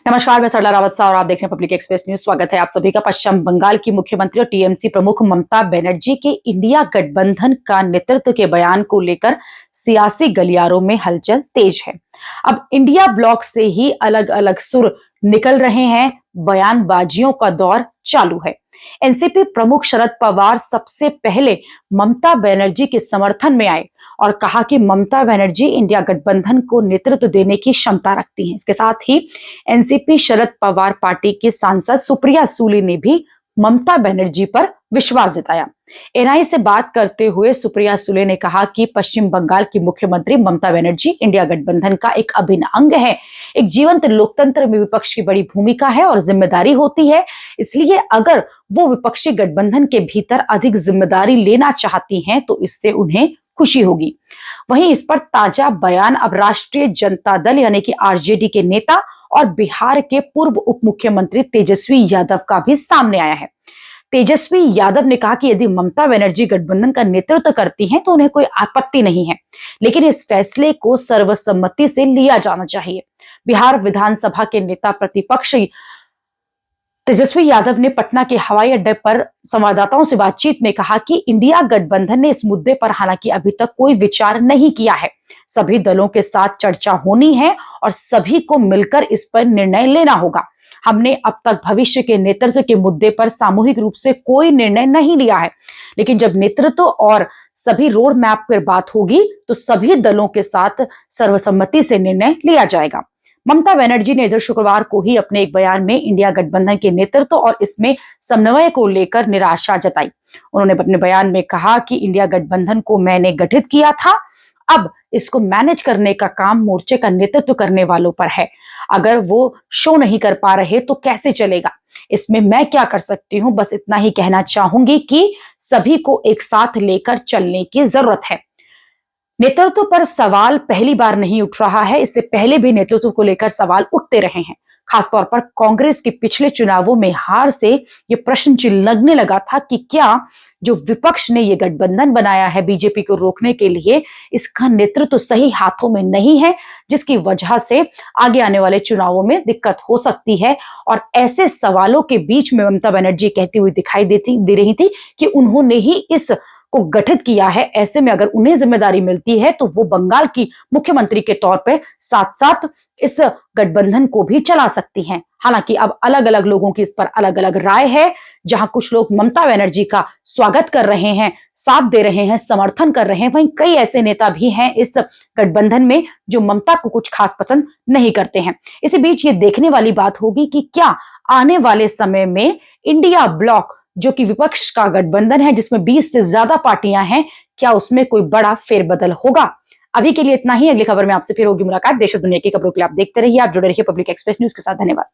नमस्कार, मैं सरला रावत सा और आप देख रहे हैं पब्लिक एक्सप्रेस न्यूज। स्वागत है आप सभी का। पश्चिम बंगाल की मुख्यमंत्री और टीएमसी प्रमुख ममता बनर्जी के इंडिया गठबंधन का नेतृत्व के बयान को लेकर सियासी गलियारों में हलचल तेज है। अब इंडिया ब्लॉक से ही अलग अलग सुर निकल रहे हैं, बयानबाजियों का दौर चालू है। एनसीपी प्रमुख शरद पवार सबसे पहले ममता बनर्जी के समर्थन में आए और कहा कि ममता बनर्जी इंडिया गठबंधन को नेतृत्व देने की क्षमता रखती हैं। इसके साथ ही एनसीपी शरद पवार पार्टी की सांसद सुप्रिया सुले ने भी ममता बनर्जी पर विश्वास जताया। एनआई से बात करते हुए सुप्रिया सुले ने कहा कि पश्चिम बंगाल की मुख्यमंत्री ममता बनर्जी इंडिया गठबंधन का एक अभिन्न अंग है। एक जीवंत लोकतंत्र में विपक्ष की बड़ी भूमिका है और जिम्मेदारी होती है, इसलिए अगर वो विपक्षी गठबंधन के भीतर अधिक जिम्मेदारी लेना चाहती हैं तो इससे उन्हें खुशी होगी। वहीं इस पर ताजा बयान अब राष्ट्रीय जनता दल यानी कि आरजेडी के नेता और बिहार के पूर्व उप मुख्यमंत्री तेजस्वी यादव का भी सामने आया है। तेजस्वी यादव ने कहा कि यदि ममता बनर्जी गठबंधन का नेतृत्व करती हैं तो उन्हें कोई आपत्ति नहीं है, लेकिन इस फैसले को सर्वसम्मति से लिया जाना चाहिए। बिहार विधानसभा के नेता प्रतिपक्ष तेजस्वी यादव ने पटना के हवाई अड्डे पर संवाददाताओं से बातचीत में कहा कि इंडिया गठबंधन ने इस मुद्दे पर हालांकि अभी तक कोई विचार नहीं किया है। सभी दलों के साथ चर्चा होनी है और सभी को मिलकर इस पर निर्णय लेना होगा। हमने अब तक भविष्य के नेतृत्व के मुद्दे पर सामूहिक रूप से कोई निर्णय नहीं लिया है, लेकिन जब नेतृत्व और सभी रोड मैप पर बात होगी तो सभी दलों के साथ सर्वसम्मति से निर्णय लिया जाएगा। ममता बनर्जी ने इधर शुक्रवार को ही अपने एक बयान में इंडिया गठबंधन के नेतृत्व और इसमें समन्वय को लेकर निराशा जताई। उन्होंने अपने बयान में कहा कि इंडिया गठबंधन को मैंने गठित किया था, अब इसको मैनेज करने का काम मोर्चे का नेतृत्व करने वालों पर है। अगर वो शो नहीं कर पा रहे तो कैसे चलेगा, इसमें मैं क्या कर सकती हूँ। बस इतना ही कहना चाहूंगी कि सभी को एक साथ लेकर चलने की जरूरत है। नेतृत्व पर सवाल पहली बार नहीं उठ रहा है, इससे पहले भी नेतृत्व को लेकर सवाल उठते रहे हैं। खासतौर पर कांग्रेस के पिछले चुनावों में हार से ये प्रश्न चिन्ह लगने लगा था कि क्या जो विपक्ष ने ये गठबंधन बनाया है बीजेपी को रोकने के लिए, इसका नेतृत्व सही हाथों में नहीं है, जिसकी वजह से आगे आने वाले चुनावों में दिक्कत हो सकती है। और ऐसे सवालों के बीच में ममता बनर्जी कहती हुई दिखाई दे रही थी कि उन्होंने ही इस को गठित किया है। ऐसे में अगर उन्हें जिम्मेदारी मिलती है तो वो बंगाल की मुख्यमंत्री के तौर पे साथ साथ इस गठबंधन को भी चला सकती हैं। हालांकि अब अलग अलग लोगों की इस पर अलग अलग राय है। जहां कुछ लोग ममता बनर्जी का स्वागत कर रहे हैं, साथ दे रहे हैं, समर्थन कर रहे हैं, वहीं कई ऐसे नेता भी हैं इस गठबंधन में जो ममता को कुछ खास पसंद नहीं करते हैं। इसी बीच ये देखने वाली बात होगी कि क्या आने वाले समय में इंडिया ब्लॉक जो कि विपक्ष का गठबंधन है, जिसमें 20 से ज्यादा पार्टियां हैं, क्या उसमें कोई बड़ा फेरबदल होगा। अभी के लिए इतना ही। अगली खबर में आपसे फिर होगी मुलाकात। देश और दुनिया की खबरों के लिए आप देखते रहिए, आप जुड़े रहिए पब्लिक एक्सप्रेस न्यूज के साथ। धन्यवाद।